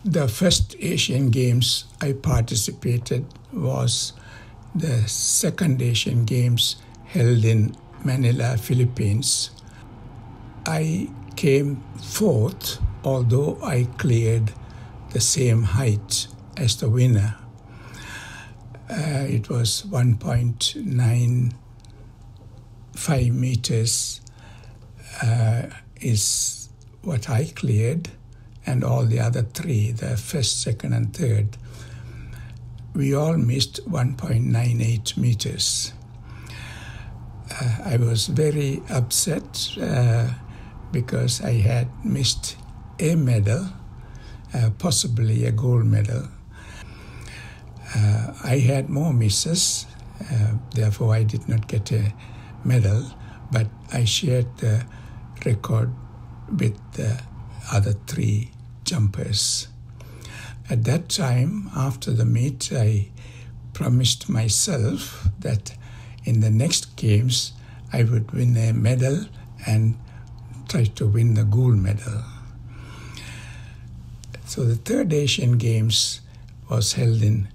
The first Asian Games I participated was the second Asian Games held in Manila, Philippines. I came fourth, although I cleared the same height as the winner. It was 1.95 meters is what I cleared, and all the other three, the first, second, and third, we all missed 1.98 meters. I was very upset because I had missed a medal, possibly a gold medal. I had more misses, therefore I did not get a medal, but I shared the record with the other three jumpers. At that time, after the meet, I promised myself that in the next games, I would win a medal and try to win the gold medal. So the third Asian Games was held in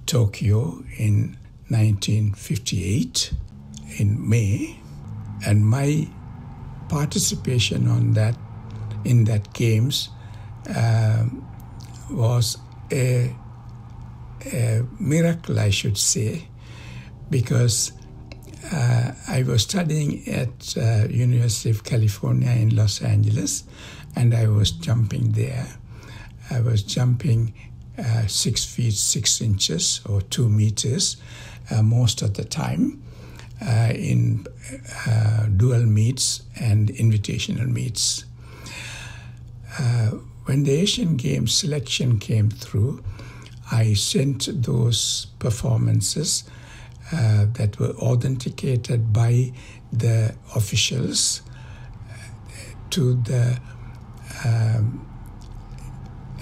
Tokyo in 1958, in May, and my participation in that games was a miracle, I should say, because I was studying at University of California in Los Angeles, and I was jumping there. I was jumping 6 feet 6 inches or 2 meters most of the time in dual meets and invitational meets. When the Asian Games selection came through, I sent those performances that were authenticated by the officials to the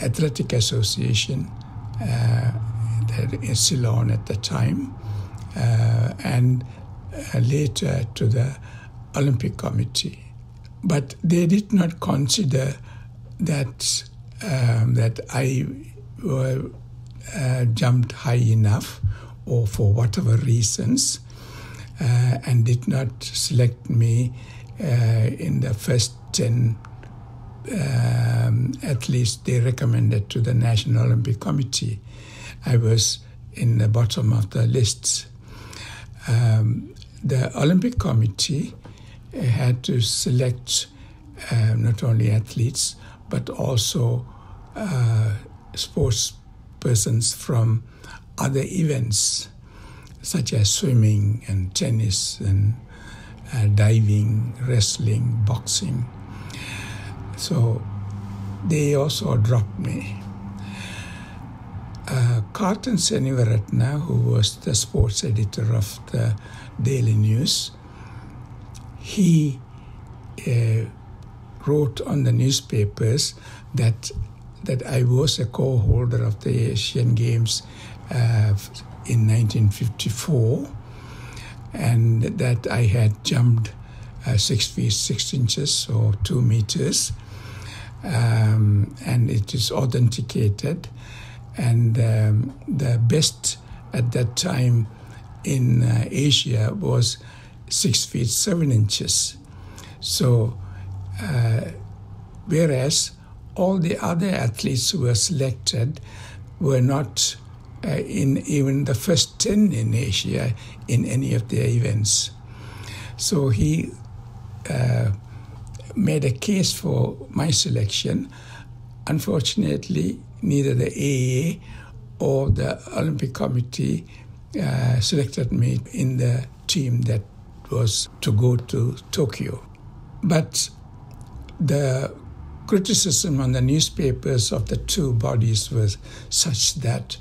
Athletic Association, Ceylon at the time, and later to the Olympic Committee. But they did not consider that I jumped high enough, or for whatever reasons, and did not select me in the first 10 athletes they recommended to the National Olympic Committee. I was in the bottom of the list. The Olympic Committee had to select not only athletes, but also sports persons from other events, such as swimming and tennis and diving, wrestling, boxing. So they also dropped me. Carlton Seneviratne, who was the sports editor of the Daily News, he wrote on the newspapers that I was a co-holder of the Asian Games in 1954, and that I had jumped 6 feet 6 inches or 2 meters, and it is authenticated. And the best at that time in Asia was 6 feet 7 inches. So, whereas all the other athletes who were selected were not in even the first 10 in Asia in any of their events. So he made a case for my selection. Unfortunately, neither the AA or the Olympic Committee selected me in the team that was to go to Tokyo. But the criticism on the newspapers of the two bodies was such that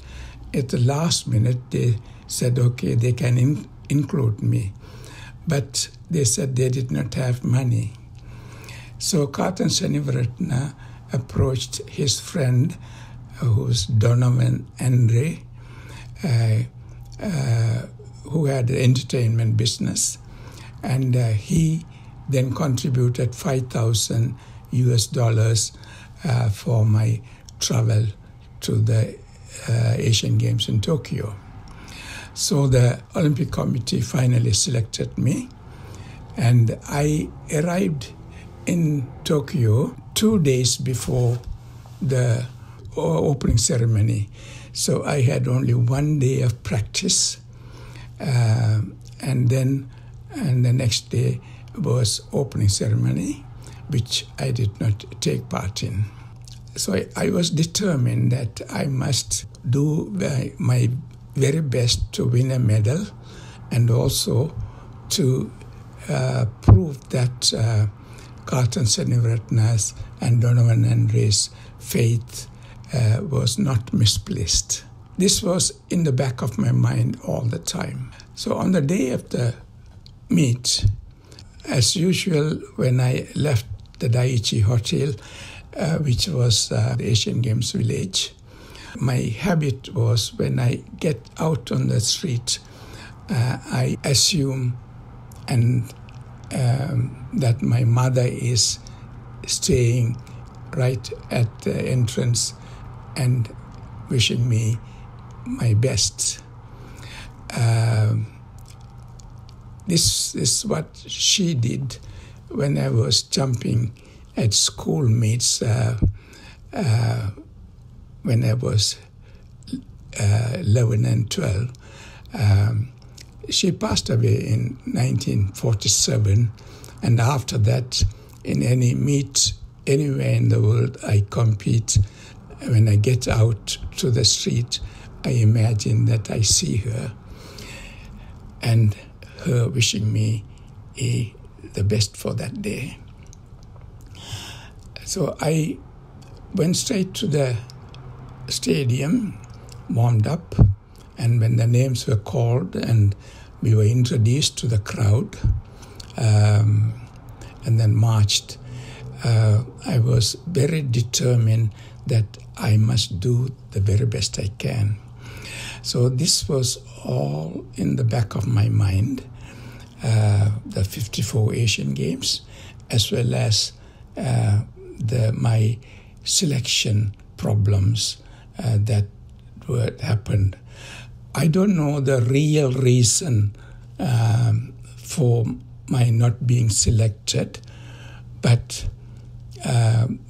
at the last minute they said, okay, they can include me. But they said they did not have money. So Carlton Seneviratne approached his friend, who's Donovan Andre, who had an entertainment business, and he then contributed $5,000 for my travel to the Asian Games in Tokyo. So the Olympic Committee finally selected me, and I arrived in Tokyo 2 days before the opening ceremony. So I had only 1 day of practice, and the next day was opening ceremony, which I did not take part in. So I was determined that I must do my very best to win a medal, and also to prove that Carlton Seneviratne's and Donovan Andre's faith was not misplaced. This was in the back of my mind all the time. So on the day of the meet, as usual, when I left the Daiichi Hotel, which was the Asian Games village, my habit was when I get out on the street, I assume that my mother is staying right at the entrance and wishing me my best. This is what she did when I was jumping at school meets when I was 11 and 12. She passed away in 1947, and after that, in any meet anywhere in the world I compete, when I get out to the street, I imagine that I see her, and her wishing me the best for that day. So I went straight to the stadium, warmed up, and when the names were called and we were introduced to the crowd, and then marched, I was very determined that I must do the very best I can. So this was all in the back of my mind, the 54 Asian Games, as well as my selection problems that happened. I don't know the real reason for my not being selected, but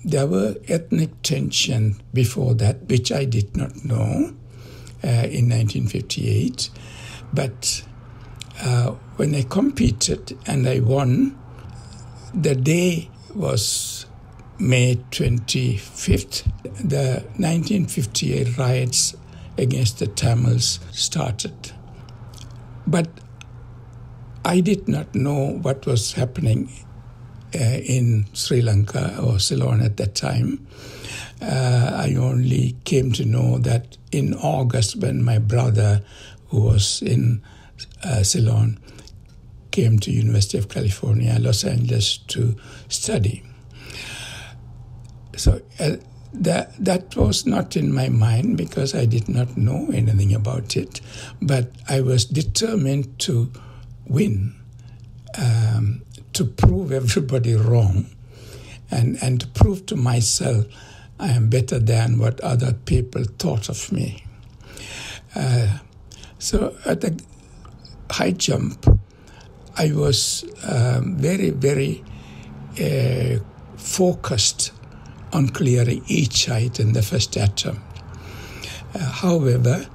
there were ethnic tension before that, which I did not know in 1958. But when I competed and I won, the day was May 25th. The 1958 riots against the Tamils started. But I did not know what was happening in Sri Lanka or Ceylon at that time. I only came to know that in August, when my brother, who was in Ceylon, came to University of California, Los Angeles, to study. So that was not in my mind because I did not know anything about it. But I was determined to win, to prove everybody wrong, and to prove to myself I am better than what other people thought of me. So at the high jump, I was very, very focused on clearing each height in the first attempt. However,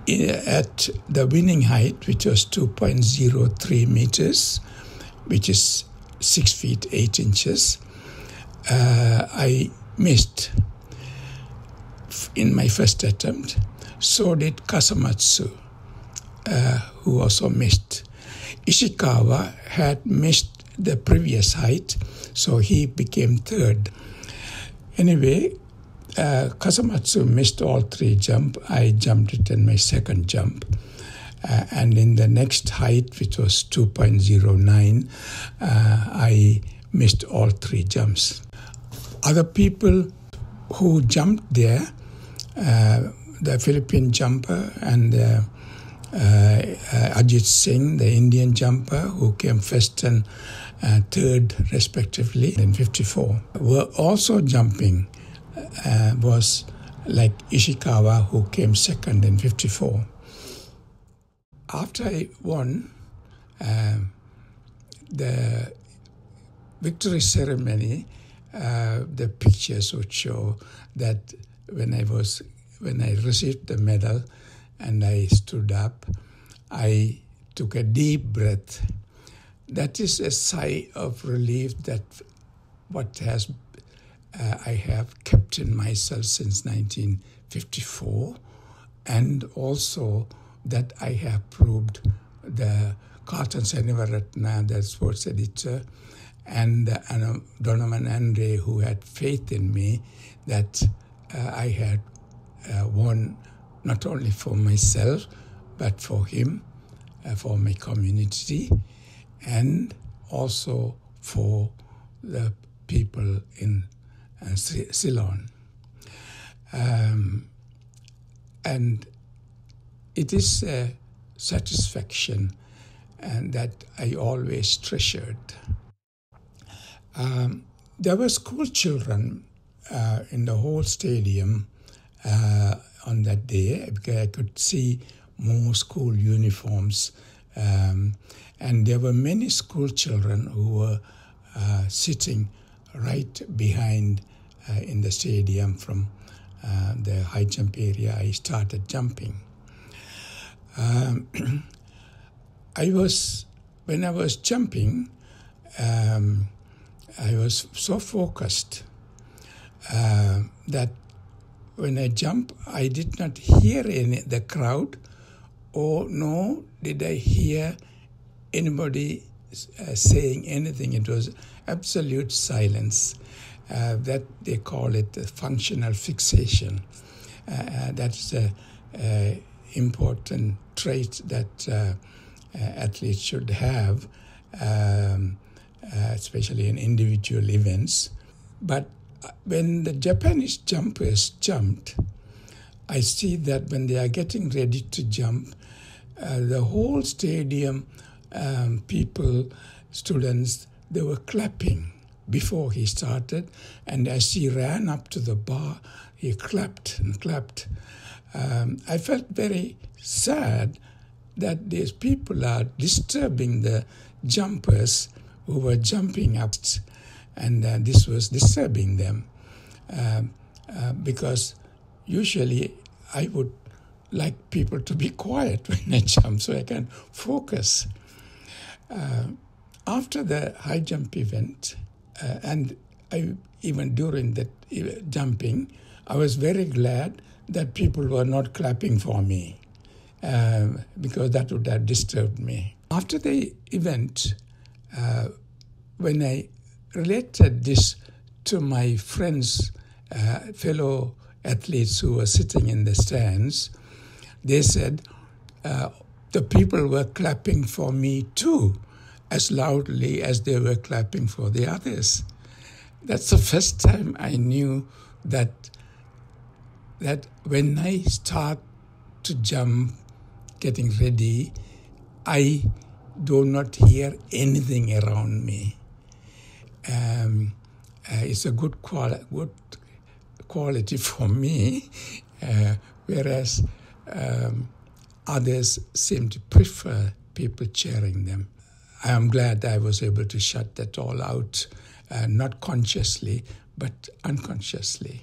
at the winning height, which was 2.03 meters, which is 6 feet 8 inches, I missed in my first attempt. So did Kasamatsu, who also missed. Ishikawa had missed the previous height, so he became third. Anyway, Kasamatsu missed all 3 jumps. I jumped it in my second jump. And in the next height, which was 2.09, I missed all 3 jumps. Other people who jumped there, the Philippine jumper and Ajit Singh, the Indian jumper, who came first and third respectively in 54, were also jumping, was like Ishikawa, who came second in 54. After I won, the victory ceremony, the pictures would show that when I received the medal and I stood up, I took a deep breath. That is a sigh of relief that I have kept in myself since 1954, and also that I have proved the Carlton Seneviratne, the sports editor, and Donovan Andre, who had faith in me, that I had won not only for myself, but for him, for my community, and also for the people in Ceylon. And it is a satisfaction and that I always treasured. There were school children in the whole stadium on that day, because I could see more school uniforms. And there were many school children who were sitting right behind in the stadium from the high jump area. I started jumping. When I was jumping, I was so focused that when I jumped, I did not hear the crowd, or nor did I hear anybody saying anything. It was absolute silence. That they call it functional fixation. That's an important trait that athletes should have, especially in individual events. But when the Japanese jumpers jumped, I see that when they are getting ready to jump, the whole stadium, people, students, they were clapping before he started. And as he ran up to the bar, he clapped and clapped. I felt very sad that these people are disturbing the jumpers who were jumping up, and this was disturbing them, because usually I would like people to be quiet when I jump so I can focus. After the high jump event, and even during that jumping, I was very glad that people were not clapping for me, because that would have disturbed me. After the event, when I related this to my friends, fellow athletes who were sitting in the stands, they said the people were clapping for me too, as loudly as they were clapping for the others. That's the first time I knew that when I start to jump, getting ready, I do not hear anything around me. It's a good quality for me, whereas others seem to prefer people cheering them. I am glad I was able to shut that all out, not consciously, but unconsciously.